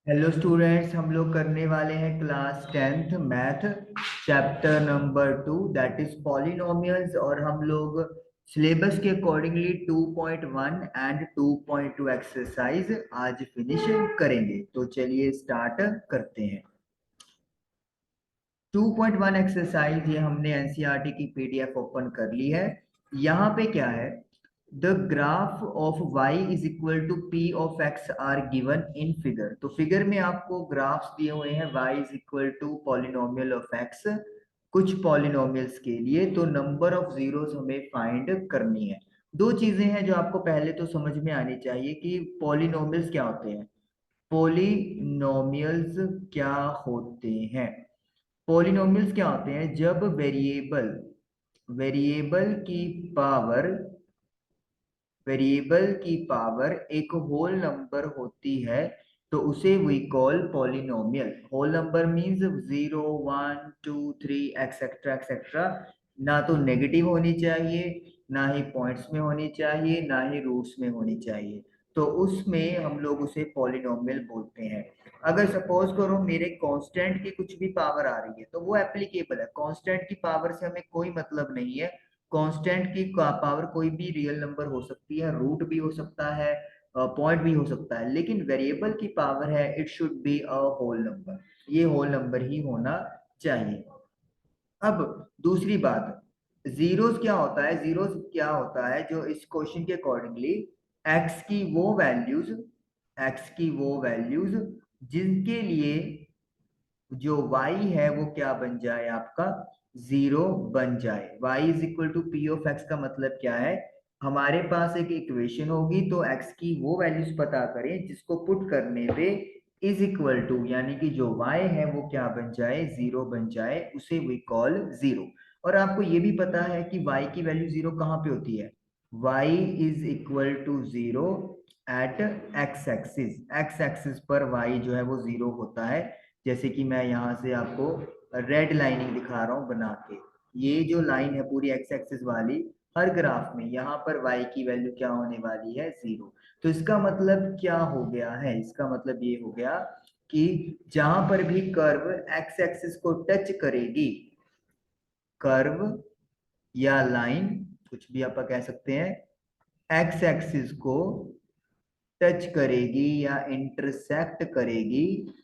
Hello students, हम लोग करने वाले हैं class 10th math chapter number 2 that is polynomials. और हम लोग सिलेबस के अकॉर्डिंगली 2.1 एंड 2.2 एक्सरसाइज आज फिनिश करेंगे। तो चलिए स्टार्ट करते हैं। 2.1 एक्सरसाइज ये हमने एनसीईआरटी की पीडीएफ ओपन कर ली है। यहाँ पे क्या है, the graph of y is equal to p of x are given in figure. तो फिगर में आपको ग्राफ्स दिए हुए हैं y is equal to polynomial of x कुछ पॉलिनोमियल्स के लिए। तो नंबर ऑफ जीरोस हमें फाइंड करनी है। दो चीजें हैं जो आपको पहले तो समझ में आनी चाहिए कि पॉलिनोमियल्स क्या होते हैं। पॉलिनोमियल्स क्या होते हैं? पॉलिनोमियल्स क्या होते हैं? जब वेरिएबल वेरिएबल की पावर वेरिएबल की पावर एक होल नंबर होती है तो उसे we call polynomial. Whole number means 0 1 2 3 etcetera etcetera. ना तो नेगेटिव होनी चाहिए, ना ही पॉइंट्स में होनी चाहिए, ना ही रूट्स में होनी चाहिए। तो उसमें हम लोग उसे पॉलिनोमियल बोलते हैं। अगर सपोज करो मेरे कांस्टेंट की कुछ भी पावर आ रही है तो वो एप्लीकेबल है। कांस्टेंट की पावर से हमें कोई मतलब नहीं है। कांस्टेंट की पावर कोई भी रियल नंबर हो सकती है, रूट भी हो सकता है, पॉइंट भी हो सकता है, लेकिन वेरिएबल की पावर है it should be a whole number. ये होल नंबर ही होना चाहिए। अब दूसरी बात, जीरोस क्या होता है? जीरोस क्या होता है जो इस क्वेश्चन के अकॉर्डिंगली एक्स की वो वैल्यूज एक्स की वो वैल्यूज जिनके लिए जो y है वो क्या बन जाए, आपका जीरो बन जाए। y is equal to p of x का मतलब क्या है? हमारे पास एक इक्वेशन होगी तो x की वो वैल्यूज पता करें जिसको पुट करने पे इज इक्वल टू यानी कि जो y है वो क्या बन जाए, जीरो बन जाए, उसे वी कॉल जीरो। और आपको ये भी पता है कि y की वैल्यू जीरो कहाँ पे होती है? y is equal to zero at x axis पर y जो है वो जीरो होता है। जैसे कि मैं यहाँ से आपको रेड लाइनिंग दिखा रहा हूँ बना के। ये जो लाइन है पूरी एक्स एक्सिस वाली, हर ग्राफ में यहाँ पर y की वैल्यू क्या होने वाली है, जीरो। तो इसका मतलब क्या हो गया है? इसका मतलब ये हो गया कि जहां पर भी कर्व एक्स एक्सिस को टच करेगी, कर्व या लाइन कुछ भी आप कह सकते हैं, एक्स एक्सिस को टच करेगी या इंटरसेक्ट करेगी,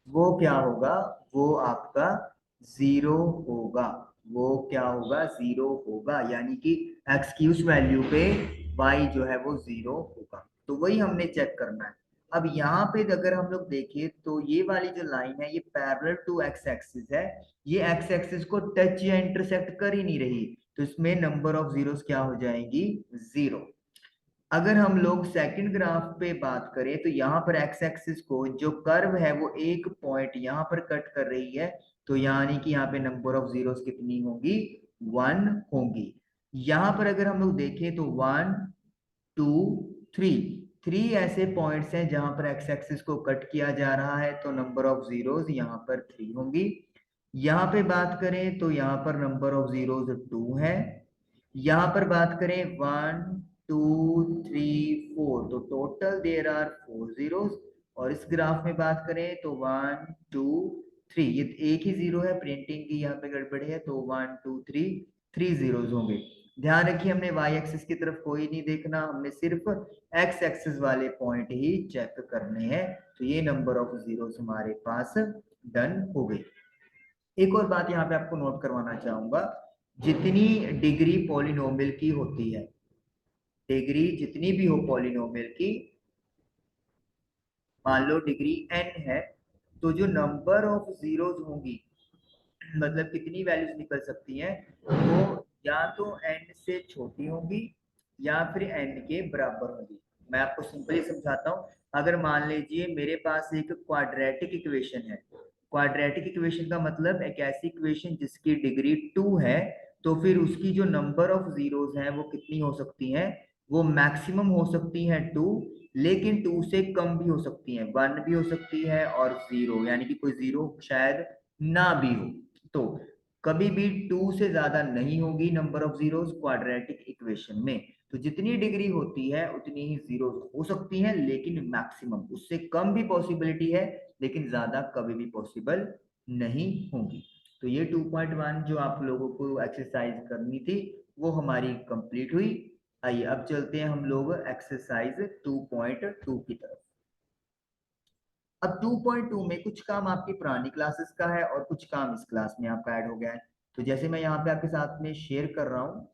वो क्या होगा? वो आपका जीरो होगा। वो क्या होगा? जीरो होगा। यानी कि एक्स की उस वैल्यू पे वाई जो है वो जीरो होगा। तो वही हमने चेक करना है। अब यहाँ पे अगर हम लोग देखें तो ये वाली जो लाइन है ये पैरेलल टू एक्स एक्सिस है। ये एक्स एक्सिस को टच या इंटरसेक्ट कर ही नहीं रही, तो इसमें नंबर ऑफ जीरोस क्या हो जाएंगी? जीरो। अगर हम लोग सेकंड ग्राफ पे बात करें तो यहाँ पर एक्स एक्सिस को जो कर्व है वो एक पॉइंट यहाँ पर कट कर रही है। तो यानी कि यहाँ पे नंबर ऑफ जीरोस कितनी होंगी? वन होंगी। यहाँ पर अगर हम लोग देखें तो वन टू थ्री, थ्री ऐसे पॉइंट्स हैं जहां पर एक्स एक्सिस को कट किया जा रहा है, तो नंबर ऑफ जीरोस यहाँ पर थ्री होंगी। यहाँ पे बात करें तो यहाँ पर नंबर ऑफ जीरोस टू है। यहाँ पर बात करें वन टू थ्री फोर, तो total there are four zeros. और इस ग्राफ में बात करें तो वन टू थ्री, ये एक ही जीरो है, प्रिंटिंग की यहाँ पे गड़बड़ है, तो one two three, three zeros होंगे। ध्यान रखिए हमने y एक्सिस की तरफ कोई नहीं देखना, हमने सिर्फ x एक्सिस वाले पॉइंट ही चेक करने हैं। तो ये नंबर ऑफ जीरोस हमारे पास डन हो गई। एक और बात यहाँ पे आपको नोट करवाना चाहूंगा, जितनी डिग्री पॉलिनोमियल की होती है, डिग्री जितनी भी हो पॉलिनोमियल की, मान लो डिग्री n है, तो जो नंबर ऑफ जीरोस होंगी, मतलब कितनी वैल्यूज निकल सकती हैं, वो या तो n से छोटी होंगी या फिर n के बराबर होंगी। मैं आपको सिंपली समझाता हूँ। अगर मान लीजिए मेरे पास एक क्वाड्रेटिक इक्वेशन है, क्वाड्रेटिक इक्वेशन का मतलब एक ऐसी इक्वेशन जिसकी डिग्री टू है, तो फिर उसकी जो नंबर ऑफ जीरोस हैं वो कितनी हो सकती हैं? वो मैक्सिमम हो सकती हैं टू, लेकिन टू से कम भी हो सकती हैं, वन भी हो सकती है और जीरो, यानी कि कोई जीरो शायद ना भी हो। तो कभी भी टू से ज्यादा नहीं होगी number of zeros quadratic equation में। तो जितनी डिग्री होती है उतनी ही जीरो हो सकती है, लेकिन मैक्सिमम उससे कम भी पॉसिबिलिटी है, लेकिन ज्यादा कभी भी पॉसिबल नहीं होगी। तो ये 2.1 जो आप लोगों को एक्सरसाइज करनी थी वो हमारी कंप्लीट हुई। आइए अब चलते हैं हम लोग एक्सरसाइज 2.2 की तरफ। अब 2.2 में कुछ काम आपकी पुरानी क्लासेस का है और कुछ काम इस क्लास में आपका ऐड हो गया है। तो जैसे मैं यहाँ पे आपके साथ में शेयर कर रहा हूँ,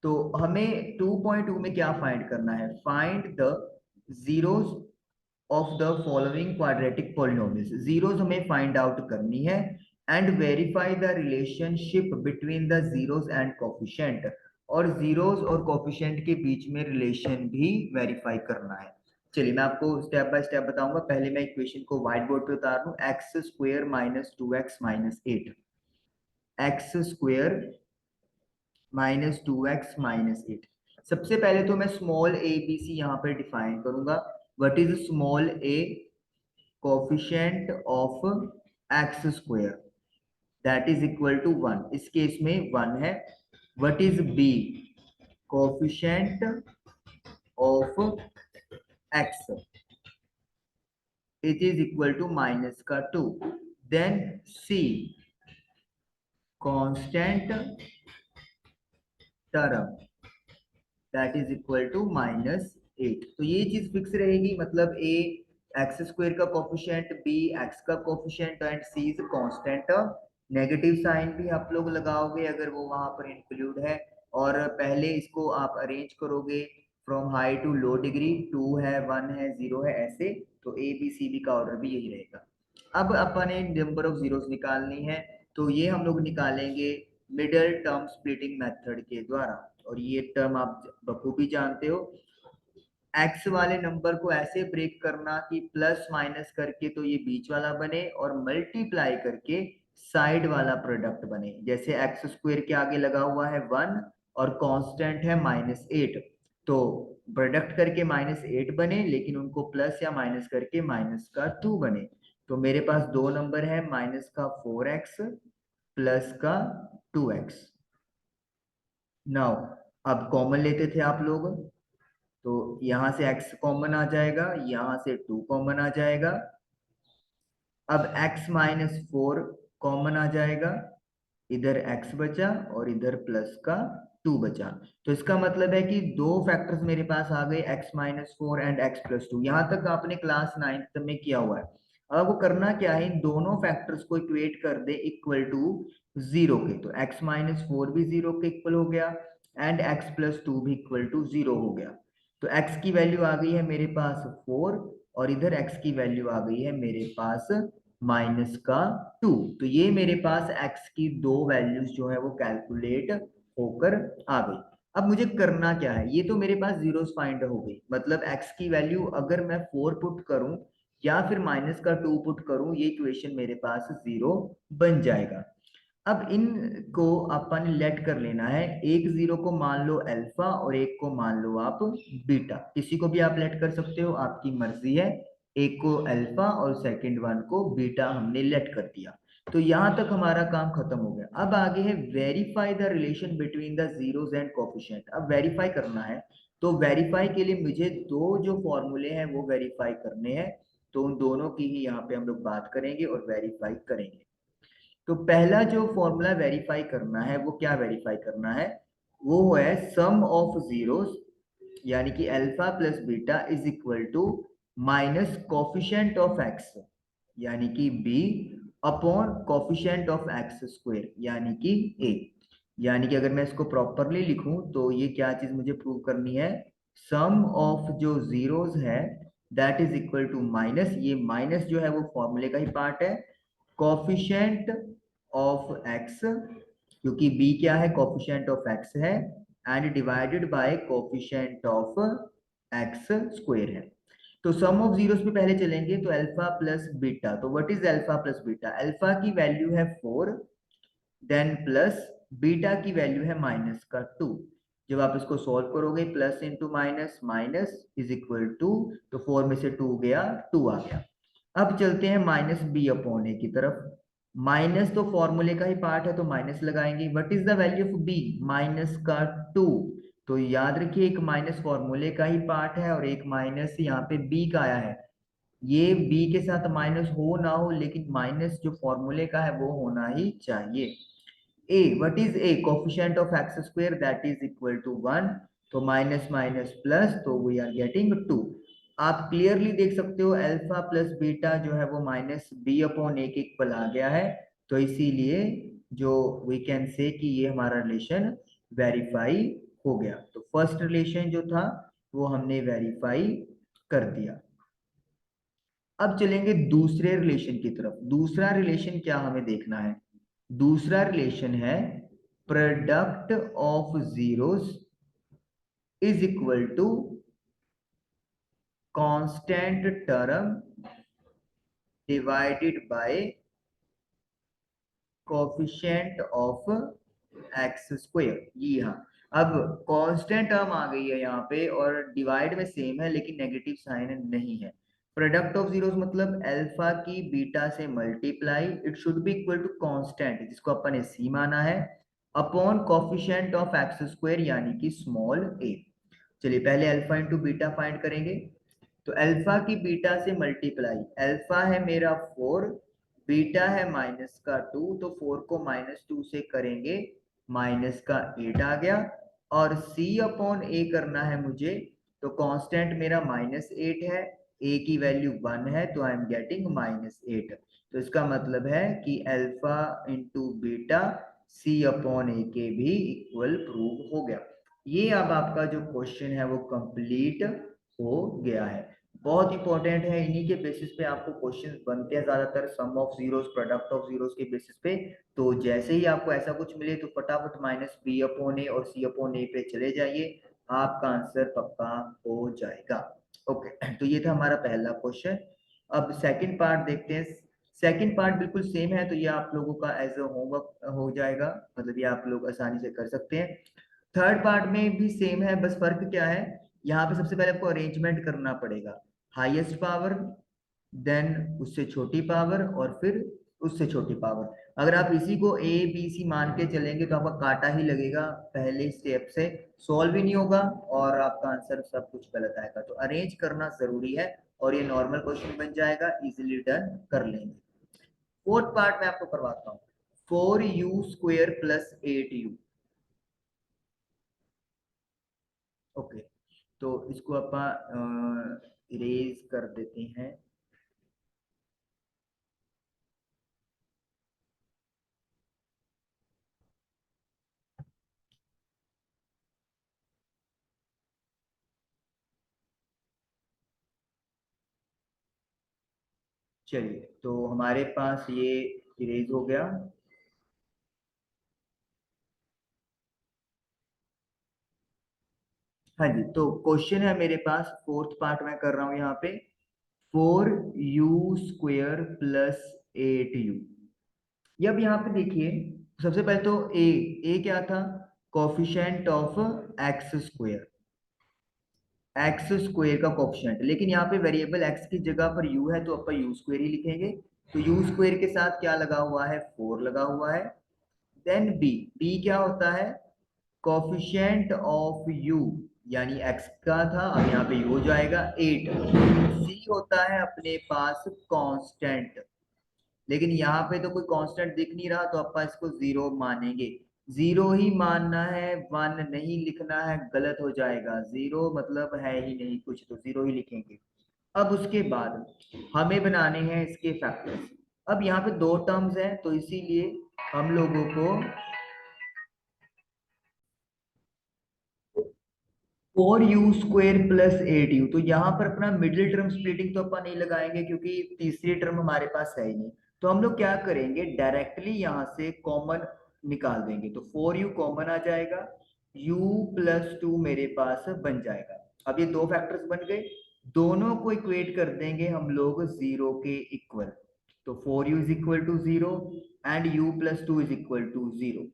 तो हमें 2.2 में क्या फाइंड करना है, find the zeros of the following quadratic polynomials. Zeros हमें फाइंड आउट करनी है and verify the relationship between the zeros and coefficient, और जीरोस और कोफिशिएंट के बीच में रिलेशन भी वेरीफाई करना है। चलिए मैं आपको स्टेप बाय स्टेप बताऊंगा। पहले मैं इक्वेशन को व्हाइट बोर्ड पे उतार दूं, x square minus 2x minus 8, x square minus 2x minus 8। सबसे पहले तो मैं स्मॉल ए बी सी यहाँ पर डिफाइन करूंगा। What is small a, coefficient of x square, that is equal to 1, इस केस में 1 है। What is b, coefficient of x, it is equal to minus का 2। Then c, constant term, that is equal to minus 8। तो ये चीज fix रहेगी, मतलब a x square का कोफिशिएंट, बी एक्स का coefficient and c is constant term. Negative sign भी आप लोग लगाओगे अगर वो वहां पर इंक्लूड है, और पहले इसको आप अरेंज करोगे from high to low degree, 2 है 1 है 0 है ऐसे। तो ए बी सी बी का ऑर्डर भी यही रहेगा। अब अपन ने नंबर ऑफ जीरोस निकालनी है, तो ये हम लोग निकालेंगे मिडल टर्म स्प्लिटिंग मेथड के द्वारा। और ये टर्म आप बखूबी जानते हो, एक्स वाले नंबर को ऐसे ब्रेक करना कि प्लस माइनस करके तो ये बीच वाला बने, और मल्टीप्लाई करके साइड वाला प्रोडक्ट बने। जैसे एक्स स्क्वायर के आगे लगा हुआ है 1 और कांस्टेंट है माइनस 8, तो प्रोडक्ट करके माइनस 8 बने, लेकिन उनको प्लस या माइनस करके माइनस का 2 बने। तो मेरे पास दो नंबर है, माइनस का 4x प्लस का 2x। नाउ अब कॉमन लेते थे आप लोग, तो यहां से x कॉमन आ जाएगा, यहां से 2 कॉमन आ जाएगा। अब x माइनस 4 कॉमन आ जाएगा, इधर x बचा और इधर प्लस का 2 बचा। तो इसका मतलब है कि दो फैक्टर्स मेरे पास आ गए, x minus 4 and x plus 2। यहां तक आपने क्लास 9th में किया हुआ है। अब आपको करना क्या है, इन दोनों फैक्टर्स को इक्वेट कर दे इक्वल टू 0 के। तो x माइनस 4 भी 0 के इक्वल हो गया एंड x प्लस 2 भी इक्वल टू 0 हो गया। तो x की वैल्यू आ गई है मेरे पास 4, और इधर x की वैल्यू आ गई है मेरे पास माइनस का 2। तो ये मेरे पास x की दो वैल्यूज जो है वो कैलकुलेट होकर आ गई। अब मुझे करना क्या है, ये तो मेरे पास जीरोस फाइंड हो गई, मतलब x की वैल्यू अगर मैं 4 पुट करूं या फिर माइनस का 2 पुट करूं, ये इक्वेशन मेरे पास 0 बन जाएगा। अब इनको अपन लेट कर लेना है, एक जीरो को मान लो अल्फा और एक को मान लो आप बीटा, किसी को भी आप लेट कर सकते हो, आपकी मर्जी है। एक को अल्फा और सेकंड वन को बीटा हमने लेट कर दिया। तो यहां तक हमारा काम खत्म हो गया। अब आगे है verify the relation between the zeros and coefficient. अब वेरीफाई करना है, तो वेरीफाई के लिए मुझे दो जो फॉर्मूले हैं वो वेरीफाई करने हैं। तो उन दोनों की ही यहाँ पे हम लोग बात करेंगे और वेरीफाई करेंगे। तो पहला जो फॉर्मूला वेरीफाई करना है वो क्या वेरीफाई करना है, वो है सम ऑफ जीरोस, यानी कि alpha plus beta is equal to minus coefficient of x, यानी कि b, upon coefficient of x square, यानी कि ए। यानी कि अगर मैं इसको प्रॉपरली लिखूं तो ये क्या चीज मुझे प्रूव करनी है, सम ऑफ जो जीरोस है that is equal to minus, ये माइनस जो है वो फॉर्मूले का ही पार्ट है, कोफिशिएंट ऑफ एक्स, क्योंकि b क्या है, कोफिशिएंट ऑफ x है, and divided by coefficient of x square है। तो सम ऑफ जीरोस पे पहले चलेंगे, तो अल्फा प्लस बीटा। तो what is alpha plus beta, alpha की वैल्यू है 4, देन प्लस बीटा की वैल्यू है माइनस का 2। जब आप इसको सॉल्व करोगे, plus into minus, minus is equal to, तो 4 में से 2 गया, 2 आ गया। अब चलते हैं माइनस बी अपॉन ए की तरफ। माइनस तो फॉर्मूले का ही पार्ट है तो माइनस लगाएंगे। What is the value of b, minus का 2। तो याद रखिए एक माइनस फॉर्मूले का ही पार्ट है और एक माइनस यहाँ पे बी का आया है। ये बी के साथ माइनस हो ना हो, लेकिन माइनस जो फॉर्मूले का है वो होना ही चाहिए। a, what is a coefficient of x square, that is equal to 1, तो माइनस माइनस प्लस, तो वी आर गेटिंग 2। आप क्लियरली देख सकते हो अल्फा प्लस बीटा जो है वो माइनस बी अपॉन ए के इक्वल आ गया है। तो इसीलिए जो वी कैन से कि ये हमारा रिलेशन वेरीफाई हो गया। तो फर्स्ट रिलेशन जो था वो हमने वेरीफाई कर दिया। अब चलेंगे दूसरे रिलेशन की तरफ। दूसरा रिलेशन क्या हमें देखना है? दूसरा रिलेशन है product of zeros is equal to constant term divided by coefficient of x square. ये हाँ, अब कांस्टेंट टर्म आ गई है यहाँ पे और डिवाइड में सेम है लेकिन नेगेटिव साइन नहीं है। प्रोडक्ट ऑफ जीरोस मतलब अल्फा की बीटा से multiply, it should be equal to constant जिसको अपन ने सी माना है, upon coefficient of x square यानी कि स्मॉल ए। चलिए पहले अल्फा इंटू बीटा फाइंड करेंगे। तो अल्फा की बीटा से मल्टीप्लाई, अल्फा है मेरा 4, बीटा है माइनस का 2, तो 4 को माइनस 2 से करेंगे माइनस का 8 आ गया। और c अपॉन ए करना है मुझे, तो कांस्टेंट मेरा -8 है, a की वैल्यू 1 है, तो आई एम गेटिंग -8। तो इसका मतलब है कि alpha into beta c upon a के भी इक्वल प्रूव हो गया। ये अब आपका जो क्वेश्चन है वो कंप्लीट हो गया है। बहुत इंपॉर्टेंट है, इन्हीं के बेसिस पे आपको क्वेश्चंस बनते हैं ज्यादातर, sum of zeros product of zeros के बेसिस पे। तो जैसे ही आपको ऐसा कुछ मिले तो फटाफट माइनस बी अपॉन ए और सी अपॉन ए पे चले जाइए, आपका आंसर पक्का हो जाएगा। ओके, तो ये था हमारा पहला क्वेश्चन। अब सेकंड पार्ट देखते हैं। सेकंड पार्ट बिल्कुल सेम है, तो ये आप लोगों का एज अ होमवर्क हो जाएगा, मतलब ये आप लोग आसानी से कर सकते हैं। थर्ड पार्ट में भी सेम है, बस फर्क क्या है, यहाँ पे सबसे पहले आपको अरेंजमेंट करना पड़ेगा। हाईएस्ट पावर, देन उससे छोटी पावर, और फिर उससे छोटी पावर। अगर आप इसी को ए बी सी मान के चलेंगे तो आपका काटा ही लगेगा, पहले स्टेप से सॉल्व ही नहीं होगा और आपका आंसर सब कुछ गलत आएगा। तो अरेंज करना जरूरी है और ये नॉर्मल क्वेश्चन बन जाएगा, इजिली डन कर लेंगे। फोर्थ पार्ट में आपको करवाता हूँ। 4u² plus 8u। ओके, तो इसको अपन इरेज कर देते हैं। चलिए, तो हमारे पास ये इरेज हो गया। हाँ जी, तो क्वेश्चन है मेरे पास, फोर्थ पार्ट में कर रहा हूं यहाँ पे। 4u² plus 8u। ये अब यहाँ पे देखिए, सबसे पहले तो ए क्या था, coefficient of x square, x square का कोफिशिएंट, लेकिन यहाँ पे वेरिएबल एक्स की जगह पर यू है तो अपन यू स्क्वायर ही लिखेंगे। तो यू स्क्वायर के साथ क्या लगा हुआ है, 4 लगा हुआ है। देन बी, बी क्या होता है, कोफिशिएंट ऑफ u, यानी x का था, अब यहाँ पे u हो जाएगा 8। c होता है अपने पास कांस्टेंट, लेकिन यहाँ पे तो कोई कांस्टेंट दिख नहीं रहा तो अपन इसको 0 मानेंगे। 0 ही मानना है, 1 नहीं लिखना है, गलत हो जाएगा। 0 मतलब है ही नहीं कुछ, तो 0 ही लिखेंगे। अब उसके बाद हमें बनाने हैं इसके फैक्टर्स। अब यहाँ पे दो टर्म्स हैं तो इसीलिए हम लोगों को 4u² प्लस 8u, तो यहाँ पर अपना मिडिल टर्म स्प्लिटिंग तो अपन नहीं लगाएंगे क्योंकि तीसरी टर्म हमारे पास है ही नहीं। तो हम लोग क्या करेंगे, डायरेक्टली यहाँ से कॉमन निकाल देंगे, तो 4u कॉमन आ जाएगा, u प्लस 2 मेरे पास बन जाएगा। अब ये दो फैक्टर्स बन गए, दोनों को इक्वेट कर देंगे हम लोग 0 के इक्वल। तो 4u is equal to 0 and u plus 2 is equal to 0।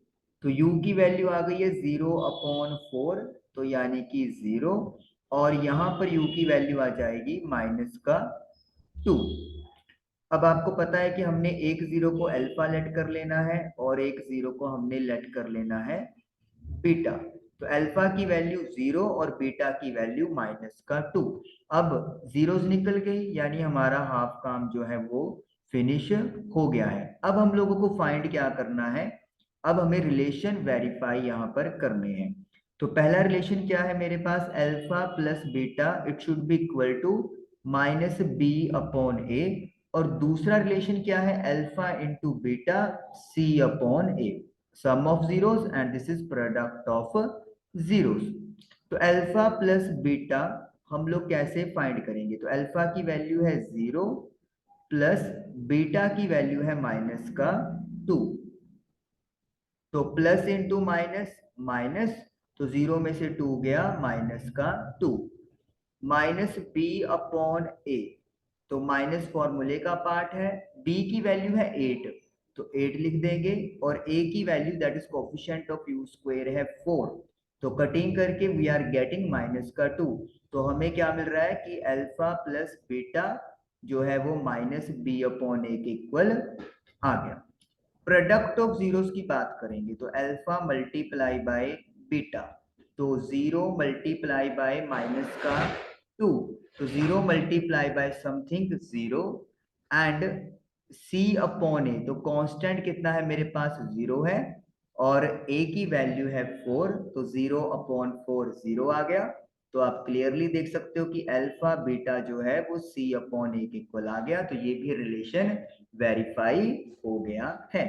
तो u की वैल्यू आ गई है 0/4, तो यानी कि 0। और यहाँ पर u की वैल्यू आ जाएगी -2। अब आपको पता है कि हमने एक जीरो को अल्फा लेट कर लेना है और एक जीरो को हमने लेट कर लेना है बीटा। तो अल्फा की वैल्यू 0 और बीटा की वैल्यू -2। अब जीरोस निकल गई, यानी हमारा हाफ काम जो है वो फिनिश हो गया है। अब हम लोगों को फाइंड क्या करना है, अब हमें रिलेशन वेरीफाई यहाँ पर करने हैं। तो पहला रिलेशन क्या है मेरे पास, alpha plus beta it should be equal to -b/a। और दूसरा रिलेशन क्या है, alpha into beta c/a, sum of zeros and this is product of zeros. तो अल्फा प्लस बीटा हम लोग कैसे फाइंड करेंगे, तो अल्फा की वैल्यू है 0 प्लस बीटा की वैल्यू है -2। तो प्लस इंटू माइनस माइनस, तो 0 में से 2 गया -2, -b/a। तो माइनस फॉर्मूले का पार्ट है, b की वैल्यू है 8, तो 8 लिख देंगे, और a की value that is coefficient of u square है 4। तो कटिंग करके वी आर गेटिंग -2। तो हमें क्या मिल रहा है कि अल्फा प्लस बीटा जो है वो -b/a के इक्वल आ गया। प्रोडक्ट ऑफ जीरोस की बात करेंगे तो अल्फा मल्टीप्लाई बाय बीटा, तो 0 मल्टीप्लाई बाय -2, तो 0 multiply by something 0 and c/a, तो कांस्टेंट कितना है मेरे पास 0 है, और a की वैल्यू है 4, तो 0/4 0 आ गया। तो आप क्लियरली देख सकते हो कि अल्फा बीटा जो है वो c/a के इक्वल आ गया। तो ये भी रिलेशन वेरीफाई हो गया है।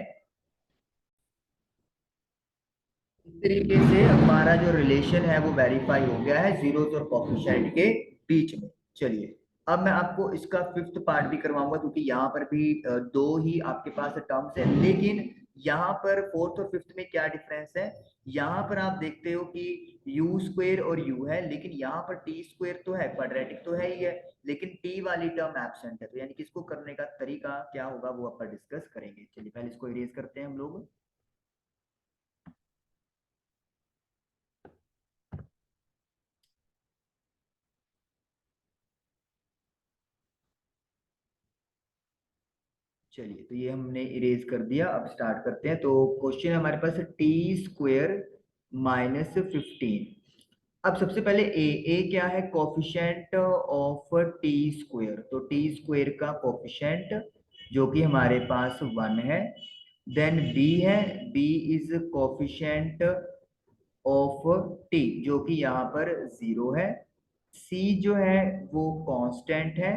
इस तरीके से हमारा जो रिलेशन है वो वेरीफाई हो गया है जीरोस और कोफिशिएंट के बीच में। चलिए अब मैं आपको इसका फिफ्थ पार्ट भी करवाऊंगा, क्योंकि यहाँ पर भी दो ही आपके पास टर्म्स है, लेकिन यहाँ पर फोर्थ और फिफ्थ में क्या डिफरेंस है। यहाँ पर आप देखते हो कि यू स्क्वेयर और यू है, लेकिन यहाँ पर टी स्क्वेयर तो है, क्वाड्रेटिक तो है ही है, लेकिन टी वाली टर्म एब्सेंट है। तो यानी कि इसको करने का तरीका क्या होगा वो अपन डिस्कस करेंगे। चलिए पहले इसको इरेज करते हैं हम लोग। चलिए तो ये हमने इरेज कर दिया। अब स्टार्ट करते हैं। तो क्वेश्चन हमारे पास है t² -15। अब सबसे पहले ए क्या है, कोफिशिएंट ऑफ टी स्क्वेयर, तो टी स्क्वेयर का कोफिशिएंट जो कि हमारे पास 1 है। देन बी है, b is coefficient of t जो कि यहाँ पर 0 है। सी जो है वो कांस्टेंट है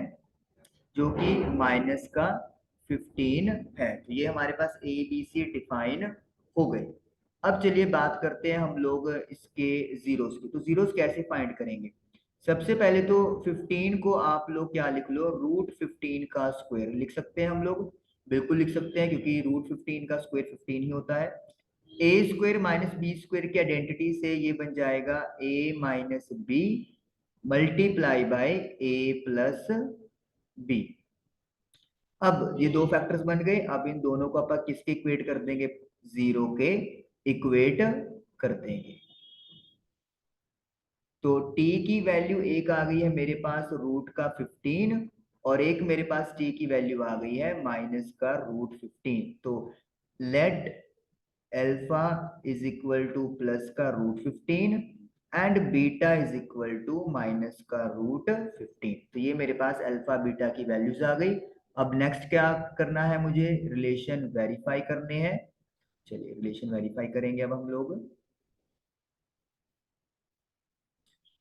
जो कि -15 है। तो ये हमारे पास ए बी सी डिफाइन हो गए। अब चलिए बात करते हैं हम लोग इसके जीरोस की। तो जीरोस कैसे फाइंड करेंगे, सबसे पहले तो 15 को आप लोग क्या लिख लो, √15 का स्क्वायर लिख सकते हैं हम लोग, बिल्कुल लिख सकते हैं, क्योंकि √15 का स्क्वायर 15 ही होता है। A square minus b square की आइडेंटिटी से ये बन जाएगा a minus b multiply by a plus b. अब ये दो फैक्टर्स बन गए। अब इन दोनों को अपन किसके इक्वेट कर देंगे, 0 के इक्वेट कर देंगे। तो t की वैल्यू एक आ गई है मेरे पास रूट का 15, और एक मेरे पास t की वैल्यू आ गई है माइनस का √15। तो let alpha is equal to plus का √15 and beta is equal to minus का √15। तो ये मेरे पास अल्फा बीटा की वैल्यूज आ गई। अब नेक्स्ट क्या करना है, मुझे रिलेशन वेरीफाई करने हैं। चलिए रिलेशन वेरीफाई करेंगे अब हम लोग।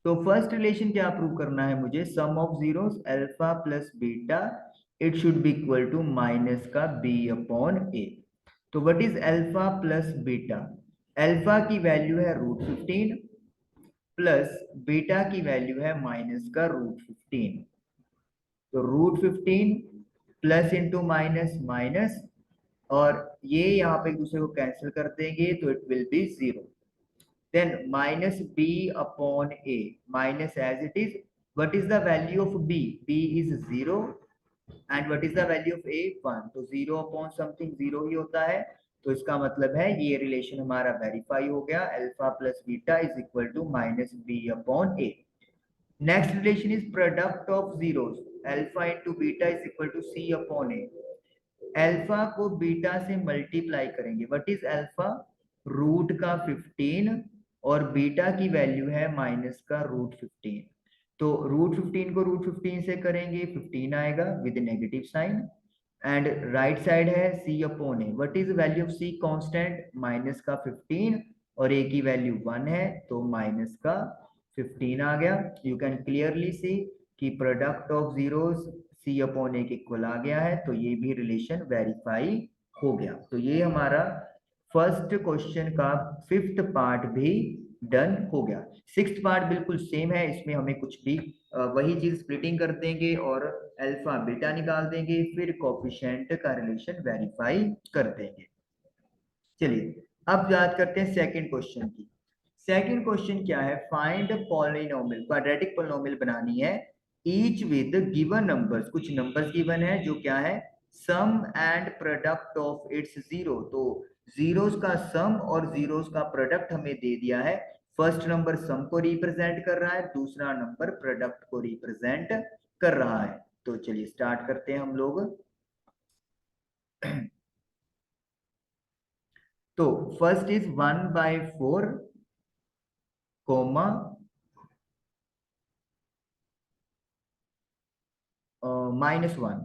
तो फर्स्ट रिलेशन क्या प्रूव करना है मुझे, sum of zeros alpha plus beta it should be equal to minus का b/a। तो what is alpha plus beta, alpha की वैल्यू है √15 प्लस बीटा की वैल्यू है माइनस का √15। तो √15 प्लस इंटू माइनस माइनस, और ये यहाँ पे एक दूसरे को कैंसिल कर देंगे तो it will be 0। then minus b/a minus as it is, what is the value of b, b is 0 and what is the value of a, 1, तो 0 अपॉन समथिंग 0 ही होता है। तो इसका मतलब है ये रिलेशन हमारा वेरीफाई हो गया, alpha plus beta is equal to -b/a। Next relation is product of zeros, alpha into beta is equal to c/a। Alpha को बीटा से मल्टीप्लाई करेंगे, व्हाट इज अल्फा, रूट का 15 और बीटा की वैल्यू है माइनस का √15। तो √15 को √15 से करेंगे 15 आएगा with negative sign. And right side है c upon a. What is value of c? Constant minus का 15 और a की वैल्यू 1 है तो माइनस का 15 आ गया। यू कैन क्लियरली सी कि product of zeros c upon a के इक्वल आ गया है, तो ये भी रिलेशन वेरीफाई हो गया। तो ये हमारा फर्स्ट क्वेश्चन का फिफ्थ पार्ट भी डन हो गया। सिक्स्थ पार्ट बिल्कुल सेम है, इसमें हमें कुछ भी वही चीज स्प्लिटिंग कर देंगे और अल्फा बीटा निकाल देंगे, फिर कोफिशिएंट का रिलेशन वेरीफाई कर देंगे। चलिए अब याद करते हैं सेकंड क्वेश्चन की। सेकंड क्वेश्चन क्या है? फाइंड पॉलिनोमियल, क्वाड्रेटिक पॉलिनोमियल बनानी है ईच विद गिवन नंबर्स। कुछ नंबर्स गिवन है जो क्या है? Sum and product of its zero. तो जीरोस का सम और जीरोस का प्रोडक्ट हमें दे दिया है। फर्स्ट नंबर सम को रिप्रेजेंट कर रहा है, दूसरा नंबर प्रोडक्ट को रिप्रेजेंट कर रहा है। तो चलिए स्टार्ट करते हैं हम लोग। तो फर्स्ट इज 1/4 कोमा -1।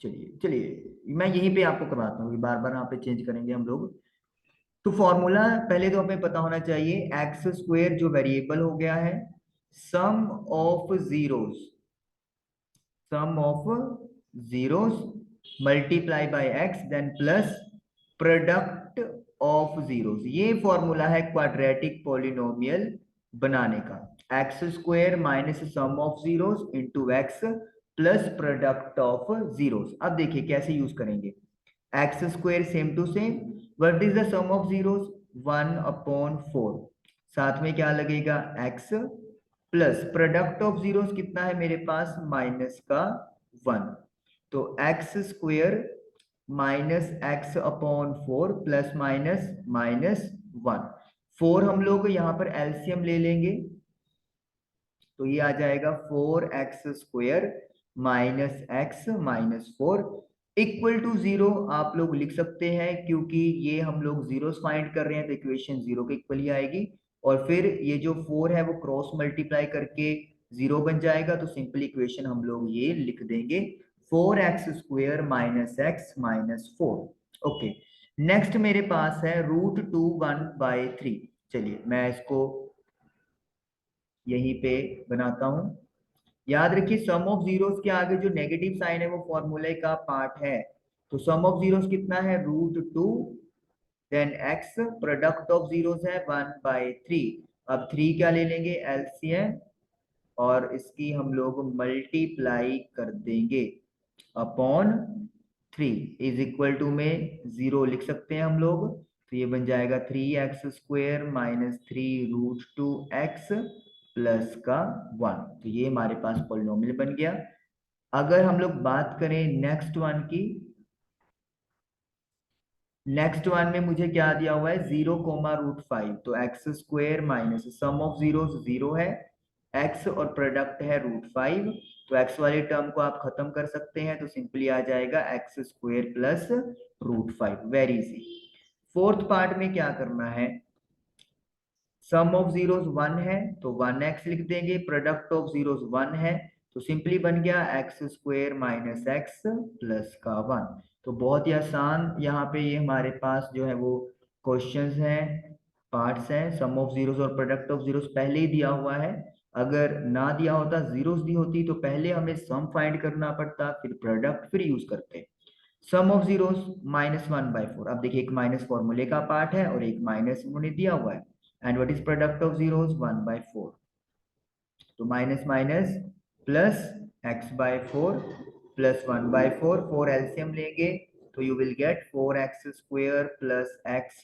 चलिए चलिए मैं यहीं पे आपको करवाता हूँ, बार बार यहाँ पे चेंज करेंगे हम लोग। तो फॉर्मूला पहले तो हमें पता होना चाहिए, एक्स स्क्वेयर जो वेरिएबल हो गया है, sum of zeros, sum of zeros multiply by x then plus product of zeros. ये फॉर्मूला है क्वाड्रेटिक पॉलिनोमियल बनाने का। X square minus sum of zeros into x plus product of zeros. अब देखिए कैसे यूज करेंगे। X square same to same, what is the sum of zeros? 1/4। साथ में क्या लगेगा? X plus product of zeros कितना है मेरे पास? माइनस का 1। तो x square minus x/4 plus minus -1। 4 हम लोग यहाँ पर एलसीएम ले लेंगे तो ये आ जाएगा 4x² minus x minus 4 equal to 0। आप लोग लिख सकते हैं क्योंकि ये हम लोग जीरोस फाइंड कर रहे हैं तो इक्वेशन 0 के इक्वल ही आएगी। और फिर ये जो 4 है वो क्रॉस मल्टीप्लाई करके 0 बन जाएगा, तो सिंपल इक्वेशन हम लोग ये लिख देंगे 4x² minus x minus 4। Okay, next मेरे पास है √2 1/3। चलिए मैं इसको यहीं पे बनाता हूं। याद रखिए सम ऑफ जीरोस के आगे जो नेगेटिव साइन है वो फॉर्मूले का पार्ट है। तो सम ऑफ जीरोस कितना है? √2 then x, product of zeros है 1/3। अब 3 क्या ले लेंगे? एलसीएम, और इसकी हम लोग मल्टीप्लाई कर देंगे अपॉन 3 इज इक्वल टू में 0 लिख सकते हैं हम लोग। तो ये बन जाएगा 3x² माइनस 3√2x प्लस का 1। तो ये हमारे पास पॉलिनोमियल बन गया। अगर हम लोग बात करें नेक्स्ट वन की, नेक्स्ट वन में मुझे क्या दिया हुआ है? 0, √5। तो x² minus sum of zero 0 है, x और प्रोडक्ट है √5। तो x वाले टर्म को आप खत्म कर सकते हैं, तो सिंपली आ जाएगा x² plus √5। Very easy. Fourth part में क्या करना है? सम ऑफ जीरोस 1 है तो 1x लिख देंगे, प्रोडक्ट ऑफ जीरोस 1 है तो सिंपली बन गया x² माइनस एक्स प्लस का 1। तो बहुत ही आसान यहाँ पे ये हमारे पास जो है वो क्वेश्चंस हैं, पार्ट्स हैं। सम ऑफ जीरोस और प्रोडक्ट ऑफ जीरोस पहले ही दिया हुआ है। अगर ना दिया होता, जीरोस दी होती, तो पहले हमें सम फाइंड करना पड़ता, फिर प्रोडक्ट, फिर यूज करते। सम ऑफ जीरोस -1/4। अब देखिए एक माइनस फॉर्मूले का पार्ट है और एक माइनस उन्होंने दिया हुआ है। And what is product of zeros? 1/4। तो minus minus plus x/4 plus 1/4। 4 LCM लेंगे तो you will get 4x² plus x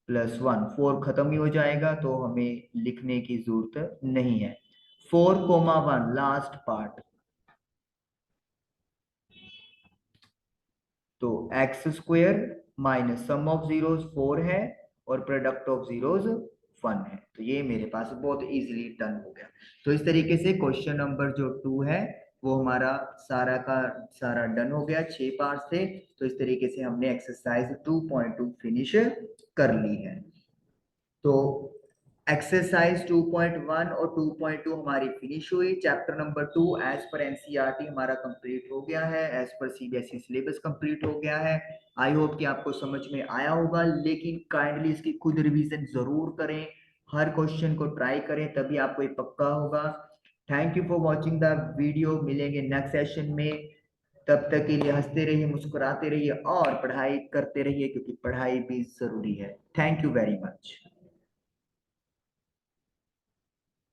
plus 1। 4 खत्म ही हो जाएगा तो हमें लिखने की जरूरत नहीं है। 4, 1 लास्ट पार्ट। तो x² minus sum of zeros 4 है और प्रोडक्ट ऑफ जीरोस 1 है। तो ये मेरे पास बहुत इजीली डन हो गया। तो इस तरीके से क्वेश्चन नंबर जो 2 है वो हमारा सारा का सारा डन हो गया। 6 पार्ट थे, तो इस तरीके से हमने एक्सरसाइज 2.2 फिनिश कर ली है। तो एक्सरसाइज 2.1 और 2.2 हमारी फिनिश हुई। Chapter number 2 as per NCERT हमारा कंप्लीट हो गया है, as per CBSE syllabus complete हो गया है। आई होप कि आपको समझ में आया होगा, लेकिन काइंडली इसकी खुद रिवीजन जरूर करें, हर क्वेश्चन को ट्राई करें, तभी आपको ये पक्का होगा। Thank you for watching the video. मिलेंगे नेक्स्ट सेशन में, तब तक के लिए हंसते रहिए, मुस्कुराते रहिए और पढ़ाई करते रहिए, क्योंकि पढ़ाई भी जरूरी है। Thank you very much.